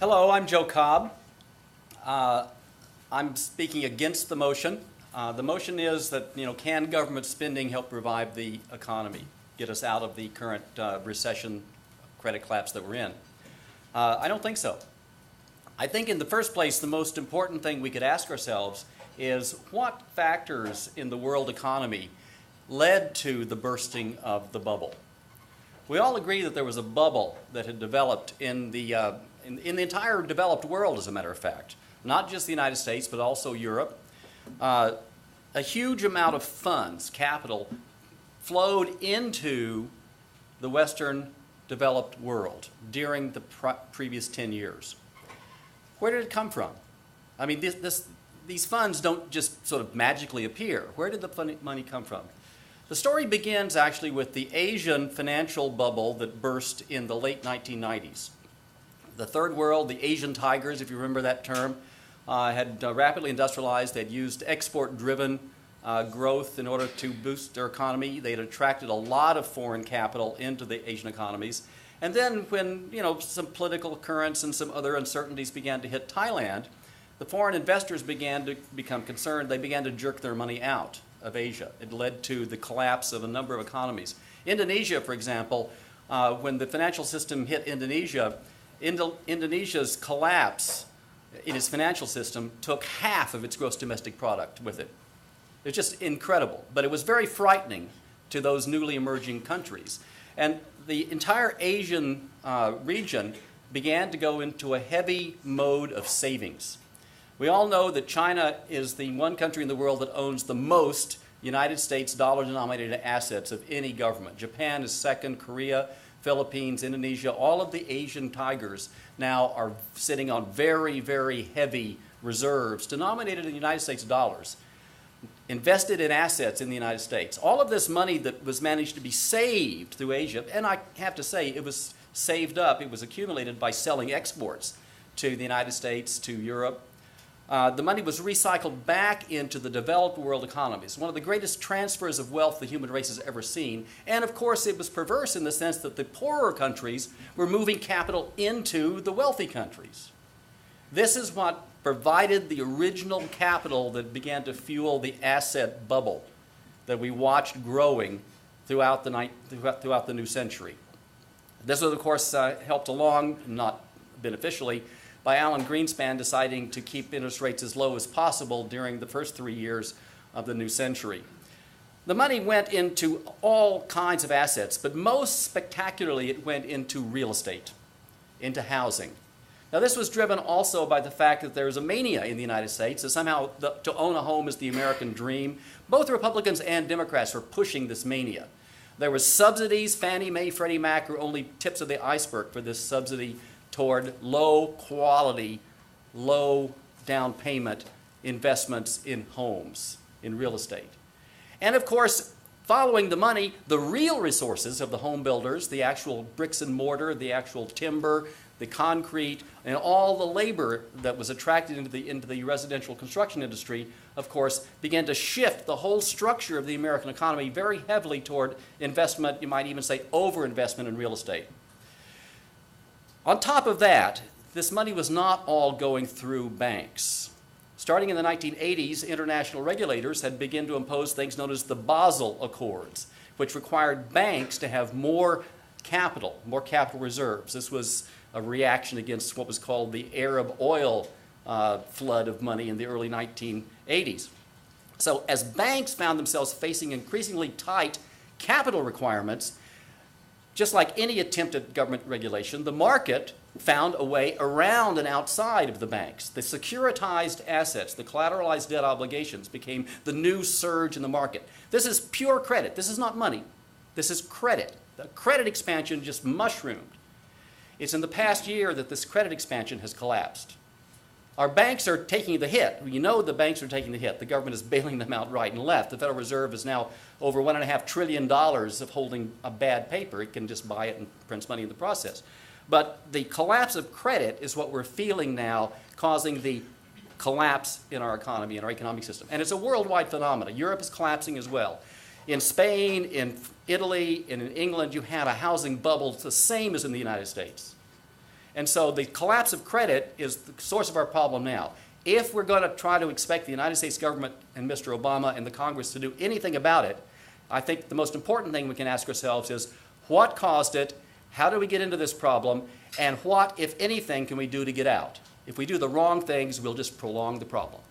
Hello, I'm Joe Cobb. I'm speaking against the motion. The motion is that, can government spending help revive the economy, get us out of the current recession, credit collapse that we're in? I don't think so. I think in the first place, the most important thing we could ask ourselves is what factors in the world economy led to the bursting of the bubble? We all agree that there was a bubble that had developed in the entire developed world, as a matter of fact, not just the United States, but also Europe. A huge amount of funds, capital, flowed into the Western developed world during the previous 10 years. Where did it come from? I mean, these funds don't just sort of magically appear. Where did the money come from? The story begins actually with the Asian financial bubble that burst in the late 1990s. The third world, the Asian tigers, if you remember that term, had rapidly industrialized. They'd used export-driven growth in order to boost their economy. They had attracted a lot of foreign capital into the Asian economies. And then when some political currents and some other uncertainties began to hit Thailand, the foreign investors began to become concerned. They began to jerk their money out of Asia. It led to the collapse of a number of economies. Indonesia, for example, when the financial system hit Indonesia, Indonesia's collapse in its financial system took half of its gross domestic product with it. It's just incredible, but it was very frightening to those newly emerging countries. And the entire Asian region began to go into a heavy mode of savings. We all know that China is the one country in the world that owns the most United States dollar-denominated assets of any government. Japan is second, Korea, Philippines, Indonesia, all of the Asian tigers now are sitting on very, very heavy reserves denominated in United States dollars, invested in assets in the United States. All of this money that was managed to be saved through Asia, and I have to say it was saved up, it was accumulated by selling exports to the United States, to Europe. The money was recycled back into the developed world economies, one of the greatest transfers of wealth the human race has ever seen. And of course, it was perverse in the sense that the poorer countries were moving capital into the wealthy countries. This is what provided the original capital that began to fuel the asset bubble that we watched growing throughout the new century. This was, of course, helped along, not beneficially, by Alan Greenspan deciding to keep interest rates as low as possible during the first 3 years of the new century. The money went into all kinds of assets, but most spectacularly it went into real estate, into housing. Now this was driven also by the fact that there was a mania in the United States that somehow to own a home is the American dream. Both Republicans and Democrats were pushing this mania. There was subsidies. Fannie Mae, Freddie Mac were only tips of the iceberg for this subsidy toward low quality, low down payment investments in homes, in real estate. And of course, following the money, the real resources of the home builders, the actual bricks and mortar, the actual timber, the concrete, and all the labor that was attracted into the residential construction industry, of course, began to shift the whole structure of the American economy very heavily toward investment, you might even say overinvestment in real estate. On top of that, this money was not all going through banks. Starting in the 1980s, international regulators had begun to impose things known as the Basel Accords, which required banks to have more capital reserves. This was a reaction against what was called the Arab oil flood of money in the early 1980s. So as banks found themselves facing increasingly tight capital requirements, just like any attempt at government regulation, the market found a way around and outside of the banks. The securitized assets, the collateralized debt obligations became the new surge in the market. This is pure credit. This is not money. This is credit. The credit expansion just mushroomed. It's in the past year that this credit expansion has collapsed. Our banks are taking the hit. You know the banks are taking the hit. The government is bailing them out right and left. The Federal Reserve is now over $1.5 trillion of holding a bad paper. It can just buy it and prints money in the process. But the collapse of credit is what we're feeling now, causing the collapse in our economy, in our economic system. And it's a worldwide phenomenon. Europe is collapsing as well. In Spain, in Italy, and in England, you had a housing bubble the same as in the United States. And so the collapse of credit is the source of our problem now. If we're going to try to expect the United States government and Mr. Obama and the Congress to do anything about it, I think the most important thing we can ask ourselves is, what caused it? How do we get into this problem? And what, if anything, can we do to get out? If we do the wrong things, we'll just prolong the problem.